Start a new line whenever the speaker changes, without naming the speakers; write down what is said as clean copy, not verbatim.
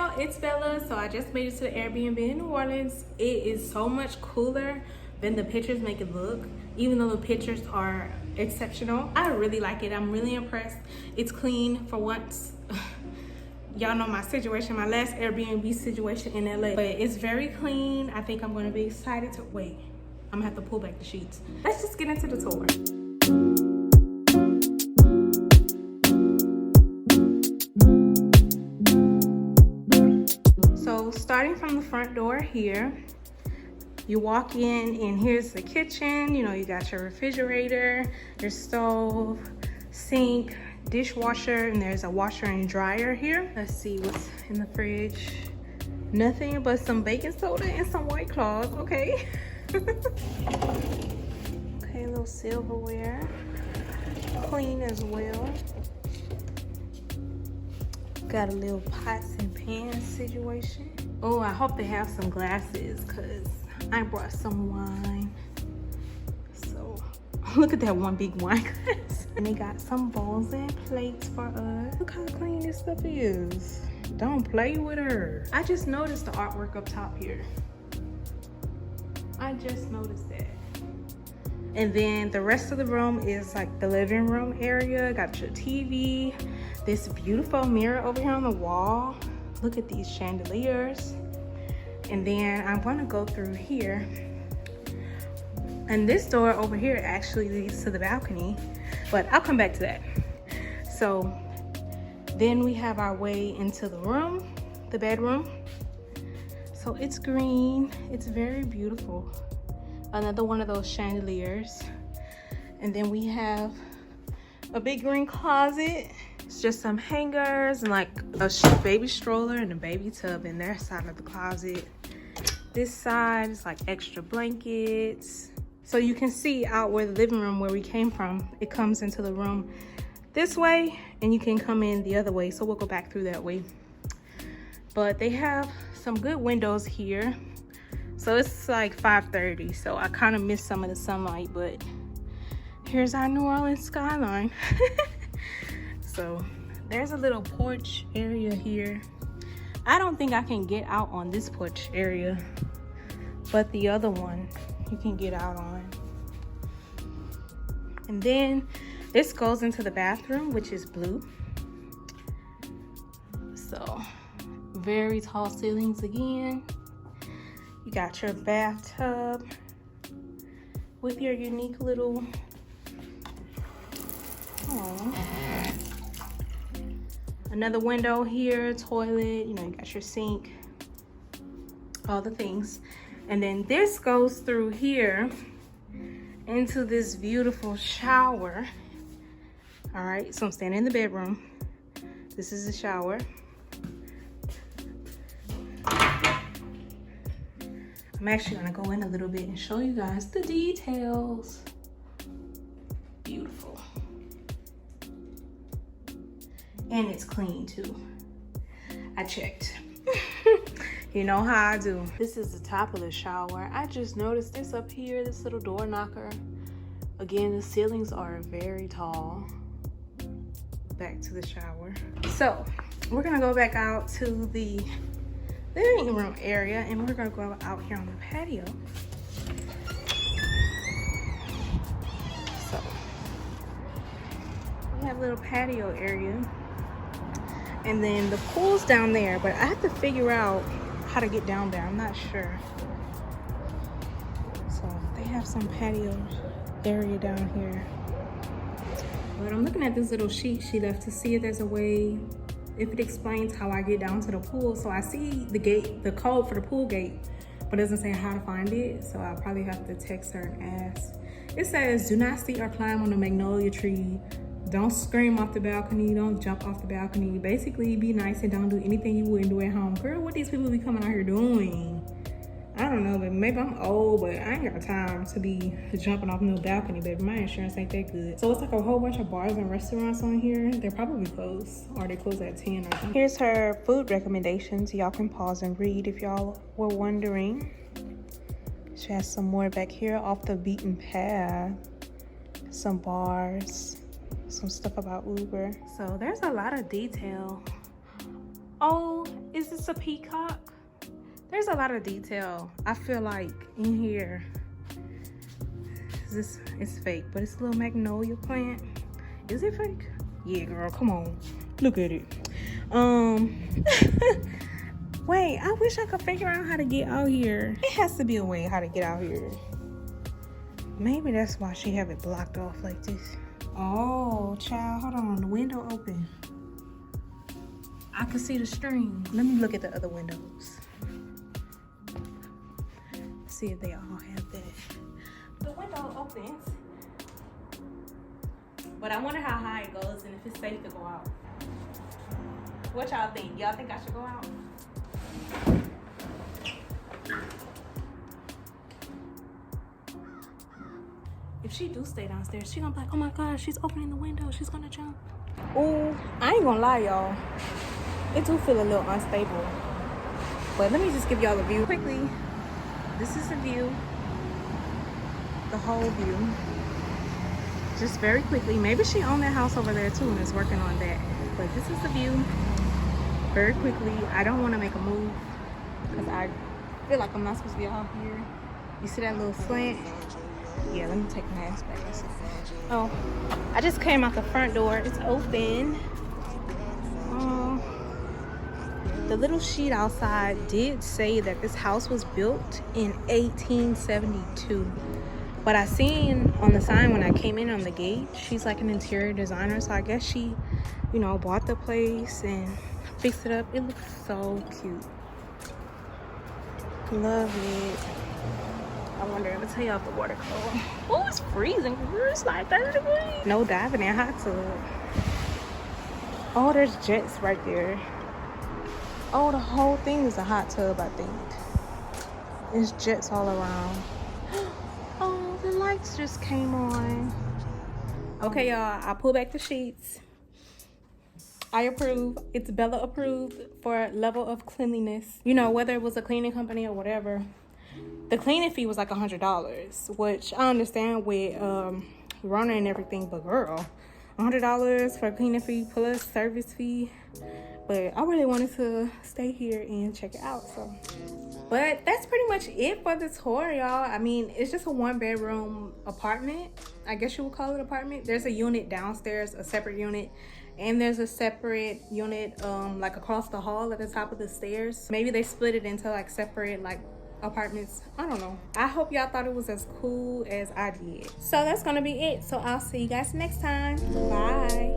y'all, it's Bella. So I just made it to the Airbnb in New Orleans. It is so much cooler than the pictures make it look, even though the pictures are exceptional. I really like it. I'm really impressed. It's clean for once. Y'all know my situation, my last Airbnb situation in LA, but it's very clean. I think I'm gonna be excited to wait. I'm gonna have to pull back the sheets. Let's just get into the tour. So starting from the front door here, you walk in and here's the kitchen. You know, you got your refrigerator, your stove, sink, dishwasher, and there's a washer and dryer here. Let's see what's in the fridge. Nothing but some baking soda and some White Claws, okay. Okay, a little silverware, clean as well. Got a little pots and pans situation. Oh, I hope they have some glasses because I brought some wine. So look at that one big wine glass. And they got some bowls and plates for us. Look how clean this stuff is. Don't play with her. I just noticed the artwork up top here. I just noticed that. And then the rest of the room is like the living room area. Got your TV, this beautiful mirror over here on the wall. Look at these chandeliers. And then I'm gonna go through here. And this door over here actually leads to the balcony, but I'll come back to that. So then we have our way into the room, the bedroom. So it's green, it's very beautiful. Another one of those chandeliers. And then we have a big green closet. It's just some hangers and like a baby stroller and a baby tub in their side of the closet. This side is like extra blankets. So you can see out where the living room where we came from, it comes into the room this way and you can come in the other way. So we'll go back through that way. But they have some good windows here. So it's like 5:30, so I kind of missed some of the sunlight, but here's our New Orleans skyline. So there's a little porch area here. I don't think I can get out on this porch area, but the other one you can get out on. And then this goes into the bathroom, which is blue. So very tall ceilings again. You got your bathtub with your unique little, another window here, toilet, you know, you got your sink, all the things. And then this goes through here into this beautiful shower. All right, so I'm standing in the bedroom. This is the shower. I'm actually gonna go in a little bit and show you guys the details. Beautiful. And it's clean too. I checked. You know how I do. This is the top of the shower. I just noticed this up here, this little door knocker. Again, the ceilings are very tall. Back to the shower. So we're gonna go back out to the living room area and we're gonna go out here on the patio. So we have a little patio area and then the pool's down there, but I have to figure out how to get down there. I'm not sure. So they have some patio area down here. But I'm looking at this little sheet she left to see if there's a way, if it explains how I get down to the pool. So I see the gate, the code for the pool gate, but it doesn't say how to find it. So I'll probably have to text her and ask. It says, do not sit or climb on the magnolia tree. Don't scream off the balcony. Don't jump off the balcony. Basically, be nice and don't do anything you wouldn't do at home. Girl, what these people be coming out here doing? I don't know, but maybe I'm old, but I ain't got time to be jumping off no balcony, baby. My insurance ain't that good. So it's like a whole bunch of bars and restaurants on here. They're probably closed, or they close at 10 or something. Here's her food recommendations. Y'all can pause and read if y'all were wondering. She has some more back here off the beaten path. Some bars, some stuff about Uber. So there's a lot of detail Oh, is this a peacock? There's a lot of detail. I feel like in here, it's fake, but it's a little magnolia plant. Is it fake? Yeah, girl, come on. Look at it. Wait, I wish I could figure out how to get out here. It has to be a way how to get out here. Maybe that's why she have it blocked off like this. Oh, child, hold on, the window open. I can see the stream. Let me look at the other windows. See if they all have that. The window opens. But I wonder how high it goes and if it's safe to go out. What y'all think? Y'all think I should go out? If she do stay downstairs, she gonna be like, oh my gosh, she's opening the window. She's gonna jump. Ooh, I ain't gonna lie, y'all. It do feel a little unstable. But let me just give y'all a view quickly. This is the view. The whole view. Just very quickly. Maybe she owned that house over there too and is working on that. But this is the view. Very quickly. I don't want to make a move because I feel like I'm not supposed to be out here. You see that little slant? Yeah, let me take my ass back. Oh, I just came out the front door. It's open. The little sheet outside did say that this house was built in 1872. But I seen on the sign when I came in on the gate, she's like an interior designer. So I guess she, you know, bought the place and fixed it up. It looks so cute. Love it. I wonder if I tell you off the water cold. Oh, it's freezing. It's like 30 degrees. No diving in hot tub. Oh, there's jets right there. Oh, the whole thing is a hot tub, I think. There's jets all around. Oh, the lights just came on. Okay, y'all, I pull back the sheets. I approve. It's Bella approved for level of cleanliness. You know, whether it was a cleaning company or whatever. The cleaning fee was like $100, which I understand with Rona and everything, but girl, $100 for a cleaning fee plus service fee. But I really wanted to stay here and check it out, so. But that's pretty much it for the tour, y'all. I mean, it's just a 1-bedroom apartment. I guess you would call it apartment. There's a unit downstairs, a separate unit. And there's a separate unit like across the hall at the top of the stairs. Maybe they split it into like separate like apartments. I don't know. I hope y'all thought it was as cool as I did. So that's gonna be it. So I'll see you guys next time. Bye.